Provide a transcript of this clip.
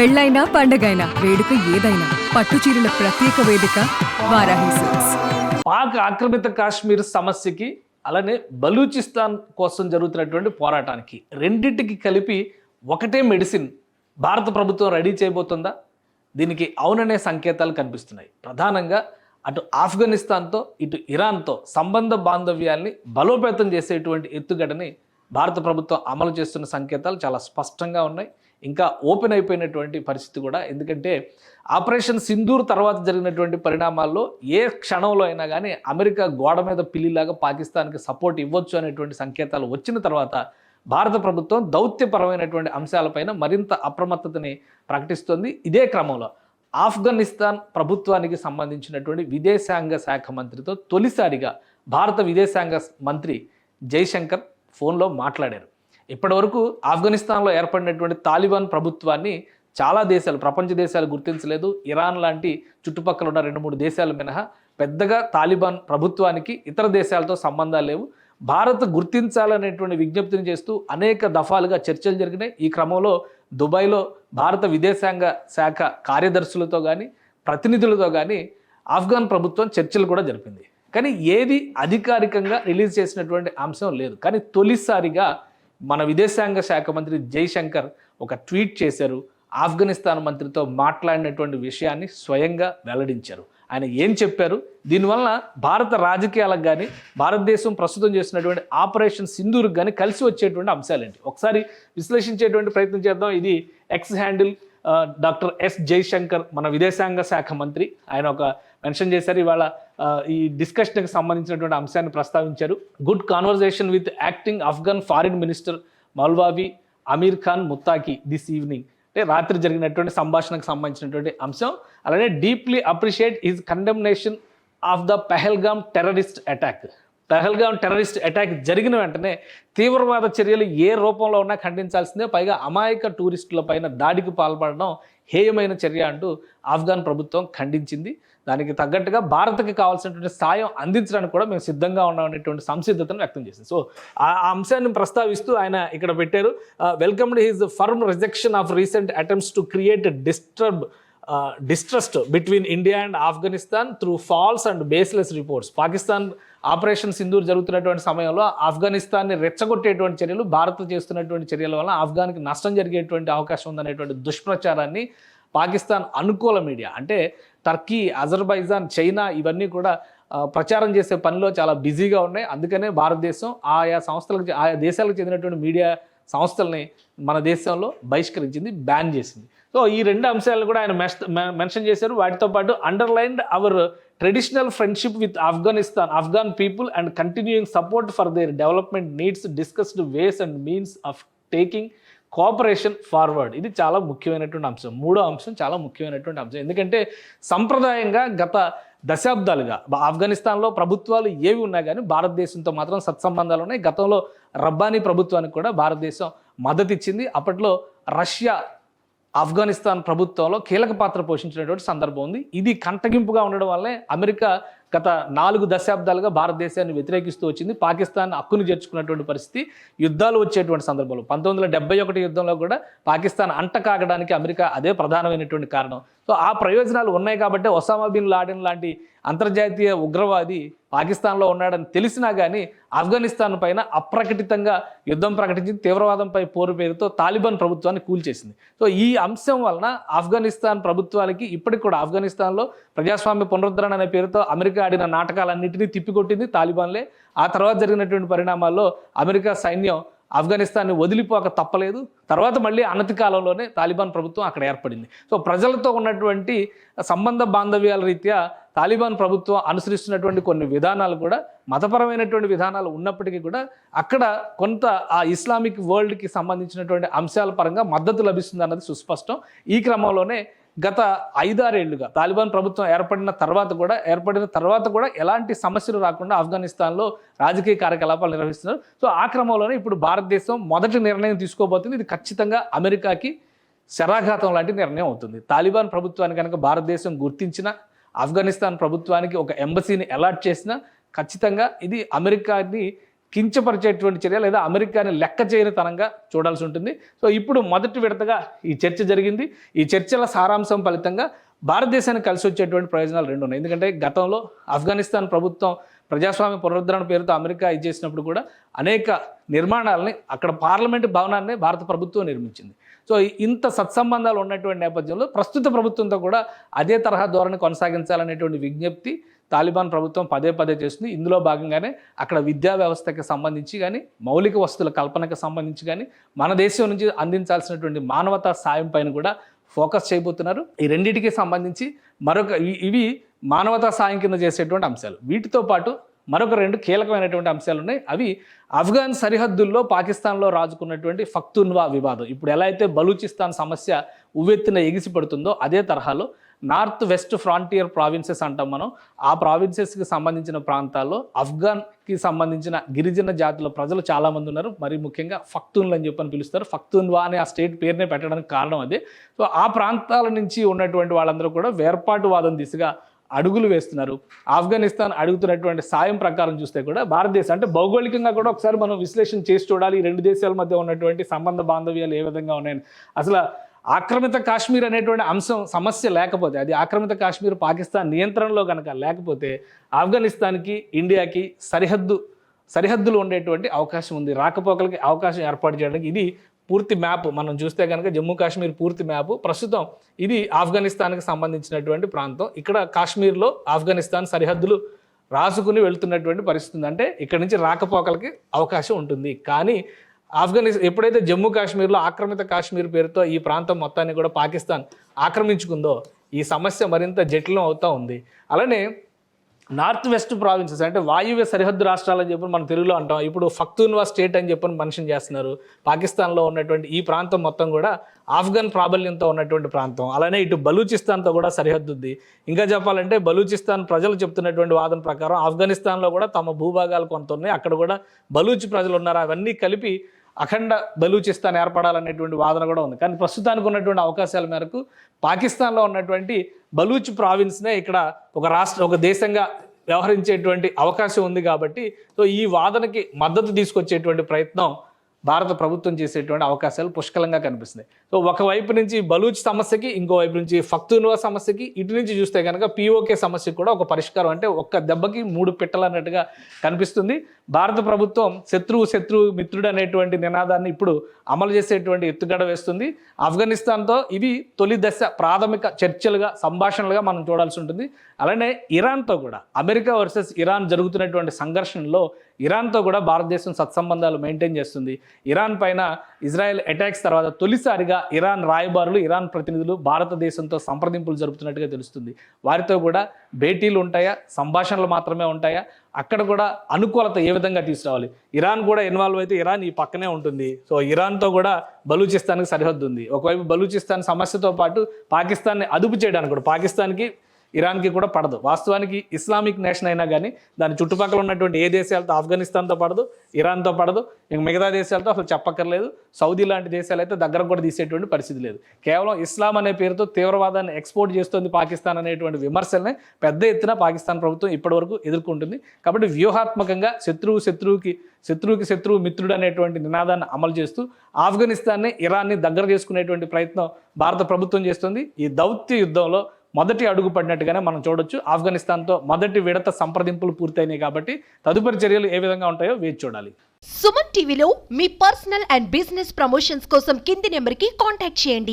పెళ్ళైనా పండగైనా వేడుక ఏదైనా పట్టుచీరల ప్రత్యేక వేదిక వారాహి సిల్క్స్. పాక్ ఆక్రమిత కాశ్మీర్ సమస్యకి అలానే బలూచిస్తాన్ కోసం జరుగుతున్నటువంటి పోరాటానికి రెండింటికి కలిపి ఒకటే మెడిసిన్ భారత ప్రభుత్వం రెడీ చేయబోతుందా? దీనికి అవుననే సంకేతాలు కనిపిస్తున్నాయి. ప్రధానంగా అటు ఆఫ్ఘనిస్తాన్తో ఇటు ఇరాన్తో సంబంధ బాంధవ్యాల్ని బలోపేతం చేసేటువంటి ఎత్తుగడని భారత ప్రభుత్వం అమలు చేస్తున్న సంకేతాలు చాలా స్పష్టంగా ఉన్నాయి. ఇంకా ఓపెన్ అయిపోయినటువంటి పరిస్థితి కూడా. ఎందుకంటే ఆపరేషన్ సింధూర్ తర్వాత జరిగినటువంటి పరిణామాల్లో ఏ క్షణంలో అయినా కానీ అమెరికా గోడ మీద పిల్లిలాగా పాకిస్తాన్కి సపోర్ట్ ఇవ్వచ్చు అనేటువంటి సంకేతాలు వచ్చిన తర్వాత భారత ప్రభుత్వం దౌత్యపరమైనటువంటి అంశాలపైన మరింత అప్రమత్తతని ప్రకటిస్తోంది. ఇదే క్రమంలో ఆఫ్ఘనిస్తాన్ ప్రభుత్వానికి సంబంధించినటువంటి విదేశాంగ శాఖ మంత్రితో తొలిసారిగా భారత విదేశాంగ మంత్రి జైశంకర్ ఫోన్లో మాట్లాడారు. ఇప్పటివరకు ఆఫ్ఘనిస్తాన్లో ఏర్పడినటువంటి తాలిబాన్ ప్రభుత్వాన్ని చాలా దేశాలు, ప్రపంచ దేశాలు గుర్తించలేదు. ఇరాన్ లాంటి చుట్టుపక్కల ఉన్న 2-3 దేశాలు మినహా పెద్దగా తాలిబాన్ ప్రభుత్వానికి ఇతర దేశాలతో సంబంధాలు లేవు. భారత్ గుర్తించాలనేటువంటి విజ్ఞప్తిని చేస్తూ అనేక దఫాలుగా చర్చలు జరిగినాయి. ఈ క్రమంలో దుబాయ్లో భారత విదేశాంగ శాఖ కార్యదర్శులతో కానీ ప్రతినిధులతో కానీ ఆఫ్ఘాన్ ప్రభుత్వం చర్చలు కూడా జరిపింది. కానీ ఏది అధికారికంగా రిలీజ్ చేసినటువంటి అంశం లేదు. కానీ తొలిసారిగా మన విదేశాంగ శాఖ మంత్రి జైశంకర్ ఒక ట్వీట్ చేశారు. ఆఫ్ఘనిస్తాన్ మంత్రితో మాట్లాడినటువంటి విషయాన్ని స్వయంగా వెల్లడించారు. ఆయన ఏం చెప్పారు, దీనివల్ల భారత రాజకీయాలకు కానీ భారతదేశం ప్రస్తుతం చేస్తున్నటువంటి ఆపరేషన్ సింధూర్కి కానీ కలిసి వచ్చేటువంటి అంశాలేంటి ఒకసారి విశ్లేషించేటువంటి ప్రయత్నం చేద్దాం. ఇది X handle doctor yes Jaishankar, మన విదేశాంగ శాఖ మంత్రి. ఆయన ఒక మెన్షన్ చేశారు. ఇవాళ ఈ డిస్కషన్కి సంబంధించినటువంటి అంశాన్ని ప్రస్తావించారు. Good conversation with acting Afghan foreign minister Maulvi Amir Khan Muttaqi this evening. అంటే రాత్రి జరిగినటువంటి సంభాషణకు సంబంధించినటువంటి అంశం. అలానే deeply appreciate his condemnation of the Pahalgam terrorist attack. Pahalgam terrorist attack జరిగిన వెంటనే తీవ్రవాద చర్యలు ఏ రూపంలో ఉన్నా ఖండించాల్సిందే. పైగా అమాయక టూరిస్టుల పైన దాడికి పాల్పడడం హేయమైన చర్య అంటూ ఆఫ్ఘాన్ ప్రభుత్వం ఖండించింది. దానికి తగ్గట్టుగా భారత్కి కావాల్సినటువంటి సాయం అందించడానికి కూడా మేము సిద్ధంగా ఉన్నామనేటువంటి సంసిద్ధతను వ్యక్తం చేసింది. సో ఆ అంశాన్ని ప్రస్తావిస్తూ ఆయన ఇక్కడ పెట్టారు. Welcomed his firm rejection of recent attempts to create distrust between India and Afghanistan through false and baseless reports. Pakistan operation Sindoor జరుగుతున్నటువంటి సమయంలో ఆఫ్ఘనిస్తాన్ని రెచ్చగొట్టేటువంటి చర్యలు, భారత్ చేస్తున్నటువంటి చర్యల వల్ల ఆఫ్ఘాన్కి నష్టం జరిగేటువంటి అవకాశం ఉందనేటువంటి దుష్ప్రచారాన్ని పాకిస్తాన్ అనుకూల మీడియా అంటే టర్కీ, అజర్బైజాన్, చైనా ఇవన్నీ కూడా ప్రచారం చేసే పనిలో చాలా బిజీగా ఉన్నాయి. అందుకనే భారతదేశం ఆయా దేశాలకు చెందినటువంటి మీడియా సంస్థల్ని మన దేశంలో బహిష్కరించింది, బ్యాన్ చేసింది. సో ఈ 2 అంశాలను కూడా ఆయన మెన్షన్ చేశారు. వాటితో పాటు underlined hour traditional friendship with Afghan people and continuing support for their development needs, discussed ways and means of taking cooperation forward. ఇది చాలా ముఖ్యమైనటువంటి అంశం. 3వ అంశం చాలా ముఖ్యమైనటువంటి అంశం. ఎందుకంటే సంప్రదాయంగా గత దశాబ్దాలుగా ఆఫ్ఘనిస్తాన్లో ప్రభుత్వాలు ఏవి ఉన్నా కానీ భారతదేశంతో మాత్రం సత్సంబంధాలు ఉన్నాయి. గతంలో రబ్బానీ ప్రభుత్వానికి కూడా భారతదేశం మద్దతు ఇచ్చింది. అప్పట్లో రష్యా ఆఫ్ఘనిస్తాన్ ప్రభుత్వంలో కీలక పాత్ర పోషించినటువంటి సందర్భం ఉంది. ఇది కంటగింపుగా ఉండడం వల్లే అమెరికా గత 4 దశాబ్దాలుగా భారతదేశాన్ని వ్యతిరేకిస్తూ వచ్చింది. పాకిస్తాన్ హక్కును చేర్చుకున్నటువంటి పరిస్థితి, యుద్ధాలు వచ్చేటువంటి సందర్భంలో 1971 యుద్ధంలో కూడా పాకిస్తాన్ అంటకాగడానికి అమెరికా అదే ప్రధానమైనటువంటి కారణం. సో ఆ ప్రయోజనాలు ఉన్నాయి కాబట్టి ఒసామా బిన్ లాడెన్ లాంటి అంతర్జాతీయ ఉగ్రవాది పాకిస్తాన్లో ఉన్నాడని తెలిసినా కానీ ఆఫ్ఘనిస్తాన్ పైన అప్రకటితంగా యుద్ధం ప్రకటించి తీవ్రవాదంపై పోరు పేరుతో తాలిబాన్ ప్రభుత్వాన్ని కూల్చేసింది. సో ఈ అంశం వలన ఆఫ్ఘనిస్తాన్ ప్రభుత్వానికి ఇప్పటికి కూడా ఆఫ్ఘనిస్తాన్లో ప్రజాస్వామ్య పునరుద్ధరణ అనే పేరుతో అమెరికా ఆడిన నాటకాలన్నింటినీ తిప్పికొట్టింది తాలిబాన్లే. ఆ తర్వాత జరిగినటువంటి పరిణామాల్లో అమెరికా సైన్యం ఆఫ్ఘనిస్తాన్ని వదిలిపోక తప్పలేదు. తర్వాత మళ్ళీ అనతి కాలంలోనే తాలిబాన్ ప్రభుత్వం అక్కడ ఏర్పడింది. సో ప్రజలతో ఉన్నటువంటి సంబంధ బాంధవ్యాల రీత్యా తాలిబాన్ ప్రభుత్వం అనుసరిస్తున్నటువంటి కొన్ని విధానాలు కూడా మతపరమైనటువంటి విధానాలు ఉన్నప్పటికీ కూడా అక్కడ కొంత ఆ ఇస్లామిక్ వరల్డ్కి సంబంధించినటువంటి అంశాల పరంగా మద్దతు లభిస్తుంది అన్నది సుస్పష్టం. ఈ క్రమంలోనే గత 5-6 ఏళ్లుగా తాలిబాన్ ప్రభుత్వం ఏర్పడిన తర్వాత కూడా ఎలాంటి సమస్యలు రాకుండా ఆఫ్ఘనిస్తాన్లో రాజకీయ కార్యకలాపాలు నిర్వహిస్తున్నారు. సో ఆ క్రమంలోనే ఇప్పుడు భారతదేశం మొదటి నిర్ణయం తీసుకోబోతుంది. ఇది ఖచ్చితంగా అమెరికాకి శరాఘాతం లాంటి నిర్ణయం అవుతుంది. తాలిబాన్ ప్రభుత్వాన్ని కనుక భారతదేశం గుర్తించిన, ఆఫ్ఘనిస్తాన్ ప్రభుత్వానికి ఒక ఎంబసీని అలాట్ చేసినా ఖచ్చితంగా ఇది అమెరికాని కించపరిచేటువంటి చర్య లేదా అమెరికాని లెక్క చేయని తనంగా చూడాల్సి ఉంటుంది. సో ఇప్పుడు మొదటి విడతగా ఈ చర్చ జరిగింది. ఈ చర్చల సారాంశం ఫలితంగా భారతదేశానికి కలిసి వచ్చేటువంటి ప్రయోజనాలు రెండు ఉన్నాయి. ఎందుకంటే గతంలో ఆఫ్ఘనిస్తాన్ ప్రభుత్వం ప్రజాస్వామ్య పునరుద్ధరణ పేరుతో అమెరికా ఇచ్చేసినప్పుడు కూడా అనేక నిర్మాణాలని అక్కడ పార్లమెంటు భవనాన్ని భారత ప్రభుత్వం నిర్మించింది. సో ఇంత సత్సంబంధాలు ఉన్నటువంటి నేపథ్యంలో ప్రస్తుత ప్రభుత్వంతో కూడా అదే తరహా ధోరణి కొనసాగించాలనేటువంటి విజ్ఞప్తి తాలిబాన్ ప్రభుత్వం పదే పదే చేస్తుంది. ఇందులో భాగంగానే అక్కడ విద్యా వ్యవస్థకి సంబంధించి కానీ మౌలిక వస్తువుల కల్పనకు సంబంధించి కానీ మన దేశం నుంచి అందించాల్సినటువంటి మానవతా సాయం పైన కూడా ఫోకస్ చేయబోతున్నారు. ఈ రెండింటికి సంబంధించి ఇవి మానవతా సాయం కింద చేసేటువంటి అంశాలు. వీటితో పాటు మరొక రెండు కీలకమైనటువంటి అంశాలు ఉన్నాయి. అవి ఆఫ్ఘన్ సరిహద్దుల్లో పాకిస్తాన్లో రాజుకున్నటువంటి పఖ్తూన్వా వివాదం. ఇప్పుడు ఎలా అయితే బలూచిస్తాన్ సమస్య ఉవ్వెత్తున ఎగిసిపడుతుందో అదే తరహాలో నార్త్ వెస్ట్ ఫ్రాంటియర్ ప్రావిన్సెస్ అంటాం మనం. ఆ ప్రావిన్సెస్కి సంబంధించిన ప్రాంతాల్లో ఆఫ్ఘన్కి సంబంధించిన గిరిజన జాతుల ప్రజలు చాలామంది ఉన్నారు. మరి ముఖ్యంగా పఖ్తూన్లు అని చెప్పని పిలుస్తారు. పఖ్తూన్వా అనే ఆ స్టేట్ పేరునే పెట్టడానికి కారణం అదే. సో ఆ ప్రాంతాల నుంచి ఉన్నటువంటి వాళ్ళందరూ కూడా వేర్పాటువాదం దిశగా అడుగులు వేస్తున్నారు. ఆఫ్ఘనిస్తాన్ అడుగుతున్నటువంటి సాయం ప్రకారం చూస్తే కూడా భారతదేశం అంటే భౌగోళికంగా కూడా ఒకసారి మనం విశ్లేషణ చేసి చూడాలి. ఈ రెండు దేశాల మధ్య ఉన్నటువంటి సంబంధ బాంధవ్యాలు ఏ విధంగా ఉన్నాయని. అసలు ఆక్రమిత కాశ్మీర్ అనేటువంటి అంశం సమస్య లేకపోతే, అది ఆక్రమిత కాశ్మీర్ పాకిస్తాన్ నియంత్రణలో కనుక లేకపోతే ఆఫ్ఘనిస్తాన్కి ఇండియాకి సరిహద్దులు ఉండేటువంటి అవకాశం ఉంది. రాకపోకలకి అవకాశం ఏర్పాటు చేయడానికి ఇది పూర్తి మ్యాప్ మనం చూస్తే కనుక జమ్మూ కాశ్మీర్ పూర్తి మ్యాప్. ప్రస్తుతం ఇది ఆఫ్ఘనిస్తాన్కి సంబంధించినటువంటి ప్రాంతం. ఇక్కడ కాశ్మీర్లో ఆఫ్ఘనిస్తాన్ సరిహద్దులు రాసుకుని వెళ్తున్నటువంటి పరిస్థితి ఉంది. అంటే ఇక్కడ నుంచి రాకపోకలకి అవకాశం ఉంటుంది. కానీ ఎప్పుడైతే జమ్మూ కాశ్మీర్లో ఆక్రమిత కాశ్మీర్ పేరుతో ఈ ప్రాంతం మొత్తాన్ని కూడా పాకిస్తాన్ ఆక్రమించుకుందో ఈ సమస్య మరింత జటిలం అవుతూ ఉంది. అలానే నార్త్ వెస్ట్ ప్రావిన్సెస్ అంటే వాయువ్య సరిహద్దు రాష్ట్రాలు అని చెప్పి మనం తెలుగులో అంటాం. ఇప్పుడు పఖ్తూన్వా స్టేట్ అని చెప్పని మెన్షన్ చేస్తున్నారు. పాకిస్తాన్లో ఉన్నటువంటి ఈ ప్రాంతం మొత్తం కూడా ఆఫ్ఘన్ ప్రాబల్యంతో ఉన్నటువంటి ప్రాంతం. అలానే ఇటు బలూచిస్తాన్తో కూడా సరిహద్దు ఉంది. ఇంకా చెప్పాలంటే బలూచిస్తాన్ ప్రజలు చెప్తున్నటువంటి వాదన ప్రకారం ఆఫ్ఘనిస్తాన్లో కూడా తమ భూభాగాలు కొంత ఉన్నాయి, అక్కడ కూడా బలూచి ప్రజలు ఉన్నారు. అవన్నీ కలిపి అఖండ బలూచిస్తాన్ ఏర్పడాలనేటువంటి వాదన కూడా ఉంది. కానీ ప్రస్తుతానికి ఉన్నటువంటి అవకాశాల మేరకు పాకిస్తాన్లో ఉన్నటువంటి బలూచ్ ప్రావిన్స్నే ఇక్కడ ఒక దేశంగా వ్యవహరించేటువంటి అవకాశం ఉంది. కాబట్టి సో ఈ వాదనకి మద్దతు తీసుకొచ్చేటువంటి ప్రయత్నం భారత ప్రభుత్వం చేసేటువంటి అవకాశాలు పుష్కలంగా కనిపిస్తున్నాయి. సో ఒకవైపు నుంచి బలూచ్ సమస్యకి, ఇంకోవైపు నుంచి పఖ్తూన్వా సమస్యకి, ఇటు నుంచి చూస్తే కనుక పిఓకే సమస్యకి కూడా ఒక పరిష్కారం, అంటే ఒక్క దెబ్బకి మూడు పిట్టలు అన్నట్టుగా కనిపిస్తుంది. భారత ప్రభుత్వం శత్రువు మిత్రుడు అనేటువంటి నినాదాన్ని ఇప్పుడు అమలు చేసేటువంటి ఎత్తుగడ వేస్తుంది. ఆఫ్ఘనిస్తాన్తో ఇవి తొలి దశ ప్రాథమిక చర్చలుగా, సంభాషణలుగా మనం చూడాల్సి ఉంటుంది. అలానే ఇరాన్తో కూడా, అమెరికా వర్సెస్ ఇరాన్ జరుగుతున్నటువంటి సంఘర్షణలో ఇరాన్తో కూడా భారతదేశం సత్సంబంధాలు మెయింటైన్ చేస్తుంది. ఇరాన్ పైన ఇజ్రాయెల్ అటాక్స్ తర్వాత తొలిసారిగా ఇరాన్ రాయబారులు, ఇరాన్ ప్రతినిధులు భారతదేశంతో సంప్రదింపులు జరుపుతున్నట్టుగా తెలుస్తుంది. వారితో కూడా భేటీలు ఉంటాయా, సంభాషణలు మాత్రమే ఉంటాయా, అక్కడ కూడా అనుకూలత ఏ విధంగా తీసుకురావాలి. ఇరాన్ కూడా ఇన్వాల్వ్ అయితే ఇరాన్ ఈ పక్కనే ఉంటుంది. సో ఇరాన్తో కూడా బలూచిస్తాన్కి సరిహద్దు ఉంది. ఒకవైపు బలూచిస్తాన్ సమస్యతో పాటు పాకిస్తాన్ని అదుపు చేయడానికి కూడా పాకిస్తాన్కి ఇరాన్కి కూడా పడదు. వాస్తవానికి ఇస్లామిక్ నేషన్ అయినా కానీ దాని చుట్టుపక్కల ఉన్నటువంటి ఏ దేశాలతో, ఆఫ్ఘనిస్తాన్తో పడదు, ఇరాన్తో పడదు, ఇంక మిగతా దేశాలతో అసలు చెప్పక్కర్లేదు. సౌదీ లాంటి దేశాలు అయితే దగ్గర కూడా తీసేటువంటి పరిస్థితి లేదు. కేవలం ఇస్లాం అనే పేరుతో తీవ్రవాదాన్ని ఎక్స్పోర్ట్ చేస్తుంది పాకిస్తాన్ అనేటువంటి విమర్శల్ని పెద్ద ఎత్తున పాకిస్తాన్ ప్రభుత్వం ఇప్పటివరకు ఎదుర్కొంటుంది. కాబట్టి వ్యూహాత్మకంగా శత్రువుకి శత్రువు మిత్రుడు అనేటువంటి నినాదాన్ని అమలు చేస్తూ ఆఫ్ఘనిస్తాన్ని, ఇరాన్ని దగ్గర చేసుకునేటువంటి ప్రయత్నం భారత ప్రభుత్వం చేస్తుంది. ఈ దౌత్య యుద్ధంలో మొదటి అడుగు పడినట్టుగానే మనం చూడొచ్చు. ఆఫ్ఘనిస్తాన్తో మొదటి విడత సంప్రదింపులు పూర్తయినాయి. కాబట్టి తదుపరి చర్యలు ఏ విధంగా ఉంటాయో వేచి చూడాలి. సుమన్ టీవీలో మీ పర్సనల్ అండ్ బిజినెస్ ప్రమోషన్స్ కోసం కింది నెంబర్కి కాంటాక్ట్ చేయండి.